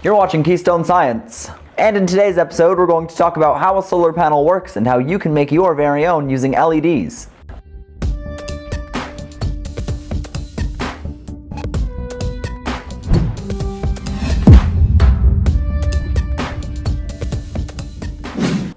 You're watching Keystone Science. And in today's episode, we're going to talk about how a solar panel works and how you can make your very own using LEDs.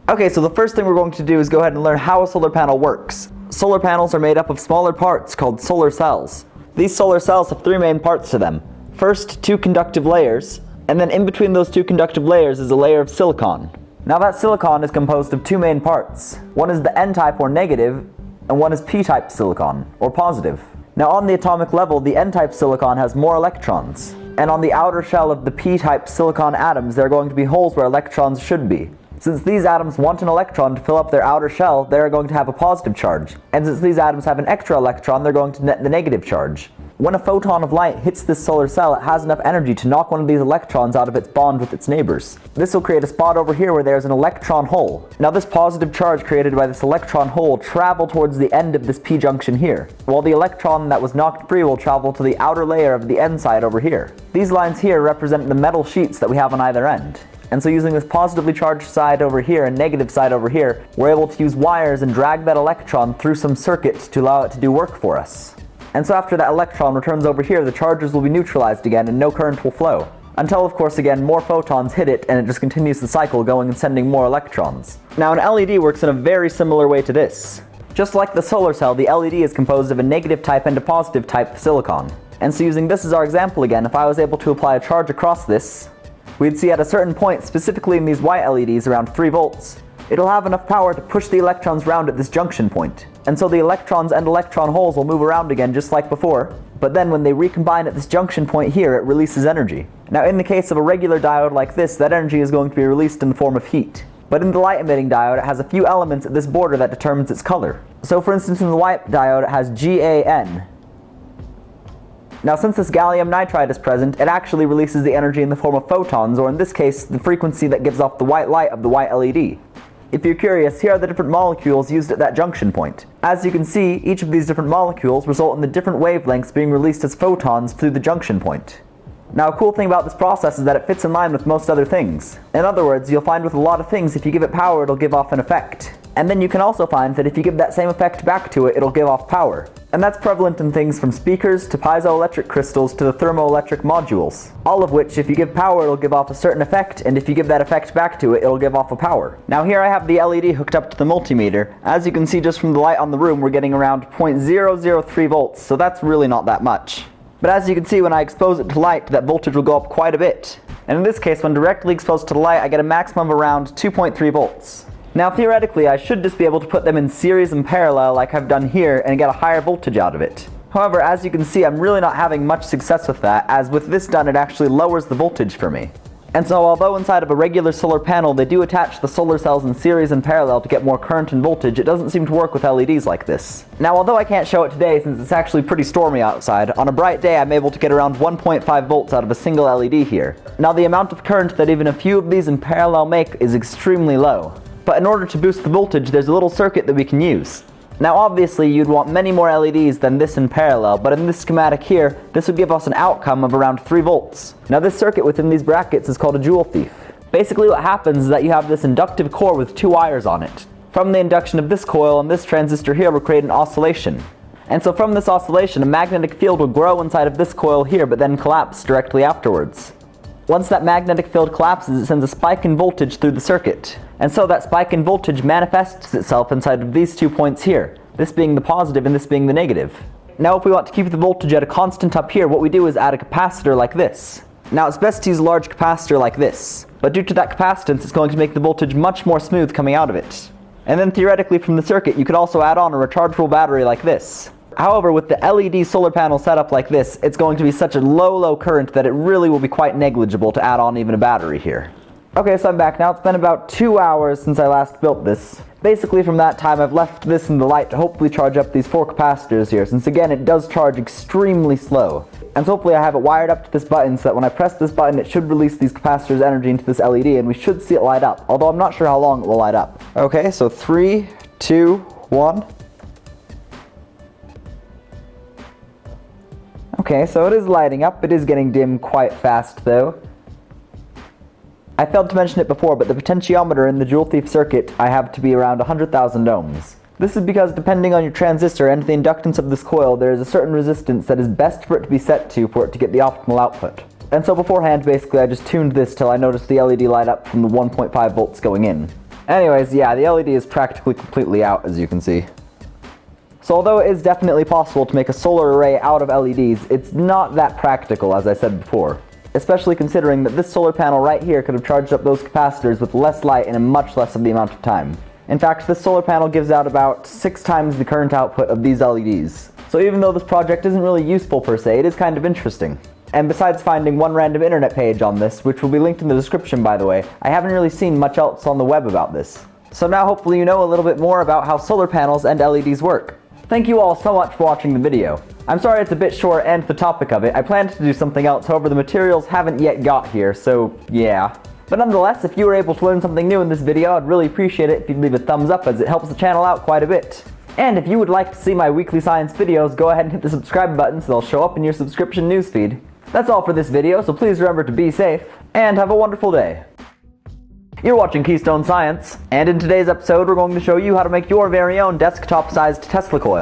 Okay, so the first thing we're going to do is go ahead and learn how a solar panel works. Solar panels are made up of smaller parts called solar cells. These solar cells have three main parts to them. First, two conductive layers, and then in between those two conductive layers is a layer of silicon. Now that silicon is composed of two main parts. One is the N-type or negative, and one is P-type silicon, or positive. Now on the atomic level, the N-type silicon has more electrons, and on the outer shell of the P-type silicon atoms there are going to be holes where electrons should be. Since these atoms want an electron to fill up their outer shell, they are going to have a positive charge. And since these atoms have an extra electron, they're going to net the negative charge. When a photon of light hits this solar cell, it has enough energy to knock one of these electrons out of its bond with its neighbors. This will create a spot over here where there's an electron hole. Now this positive charge created by this electron hole will travel towards the end of this P junction here, while the electron that was knocked free will travel to the outer layer of the N side over here. These lines here represent the metal sheets that we have on either end. And so using this positively charged side over here and negative side over here, we're able to use wires and drag that electron through some circuit to allow it to do work for us. And so after that electron returns over here, the charges will be neutralized again and no current will flow. Until of course again more photons hit it and it just continues the cycle going and sending more electrons. Now an LED works in a very similar way to this. Just like the solar cell, the LED is composed of a negative type and a positive type silicon. And so using this as our example again, if I was able to apply a charge across this, we'd see at a certain point, specifically in these white LEDs around 3 volts, it'll have enough power to push the electrons around at this junction point. And so the electrons and electron holes will move around again just like before, but then when they recombine at this junction point here, it releases energy. Now in the case of a regular diode like this, that energy is going to be released in the form of heat. But in the light emitting diode, it has a few elements at this border that determines its color. So for instance in the white diode it has GaN. Now since this gallium nitride is present, it actually releases the energy in the form of photons, or in this case, the frequency that gives off the white light of the white LED. If you're curious, here are the different molecules used at that junction point. As you can see, each of these different molecules result in the different wavelengths being released as photons through the junction point. Now a cool thing about this process is that it fits in line with most other things. In other words, you'll find with a lot of things, if you give it power, it'll give off an effect. And then you can also find that if you give that same effect back to it, it'll give off power. And that's prevalent in things from speakers to piezoelectric crystals to the thermoelectric modules. All of which, if you give power, it'll give off a certain effect, and if you give that effect back to it, it'll give off a power. Now here I have the LED hooked up to the multimeter. As you can see just from the light on the room, we're getting around 0.003 volts, so that's really not that much. But as you can see, when I expose it to light, that voltage will go up quite a bit. And in this case, when directly exposed to the light, I get a maximum of around 2.3 volts. Now theoretically, I should just be able to put them in series and parallel like I've done here and get a higher voltage out of it. However, as you can see, I'm really not having much success with that, as with this done it actually lowers the voltage for me. And so although inside of a regular solar panel they do attach the solar cells in series and parallel to get more current and voltage, it doesn't seem to work with LEDs like this. Now although I can't show it today since it's actually pretty stormy outside, on a bright day I'm able to get around 1.5 volts out of a single LED here. Now the amount of current that even a few of these in parallel make is extremely low. But in order to boost the voltage, there's a little circuit that we can use. Now obviously you'd want many more LEDs than this in parallel, but in this schematic here, this would give us an outcome of around 3 volts. Now this circuit within these brackets is called a joule thief. Basically what happens is that you have this inductive core with 2 wires on it. From the induction of this coil and this transistor here will create an oscillation. And so from this oscillation, a magnetic field will grow inside of this coil here, but then collapse directly afterwards. Once that magnetic field collapses, it sends a spike in voltage through the circuit. And so that spike in voltage manifests itself inside of these 2 points here, this being the positive and this being the negative. Now if we want to keep the voltage at a constant up here, what we do is add a capacitor like this. Now it's best to use a large capacitor like this, but due to that capacitance it's going to make the voltage much more smooth coming out of it. And then theoretically from the circuit you could also add on a rechargeable battery like this. However, with the LED solar panel setup like this, it's going to be such a low current that it really will be quite negligible to add on even a battery here. Okay, so I'm back now. It's been about 2 hours since I last built this. Basically from that time I've left this in the light to hopefully charge up these 4 capacitors here, since again it does charge extremely slow. And so hopefully I have it wired up to this button so that when I press this button it should release these capacitors' energy into this LED and we should see it light up, although I'm not sure how long it will light up. Okay, so 3, 2, 1. Okay, so it is lighting up. It is getting dim quite fast though. I failed to mention it before, but the potentiometer in the Joule Thief circuit I have to be around 100,000 ohms. This is because depending on your transistor and the inductance of this coil, there is a certain resistance that is best for it to be set to for it to get the optimal output. And so beforehand, basically, I just tuned this till I noticed the LED light up from the 1.5 volts going in. Anyways, yeah, the LED is practically completely out, as you can see. So although it is definitely possible to make a solar array out of LEDs, it's not that practical, as I said before. Especially considering that this solar panel right here could have charged up those capacitors with less light in a much less of the amount of time. In fact, this solar panel gives out about 6 times the current output of these LEDs. So even though this project isn't really useful per se, it is kind of interesting. And besides finding one random internet page on this, which will be linked in the description by the way, I haven't really seen much else on the web about this. So now hopefully you know a little bit more about how solar panels and LEDs work. Thank you all so much for watching the video. I'm sorry it's a bit short and the topic of it. I planned to do something else, however the materials haven't yet got here, so yeah. But nonetheless, if you were able to learn something new in this video, I'd really appreciate it if you'd leave a thumbs up as it helps the channel out quite a bit. And if you would like to see my weekly science videos, go ahead and hit the subscribe button so they'll show up in your subscription newsfeed. That's all for this video, so please remember to be safe, and have a wonderful day. You're watching Keystone Science, and in today's episode we're going to show you how to make your very own desktop-sized Tesla coil.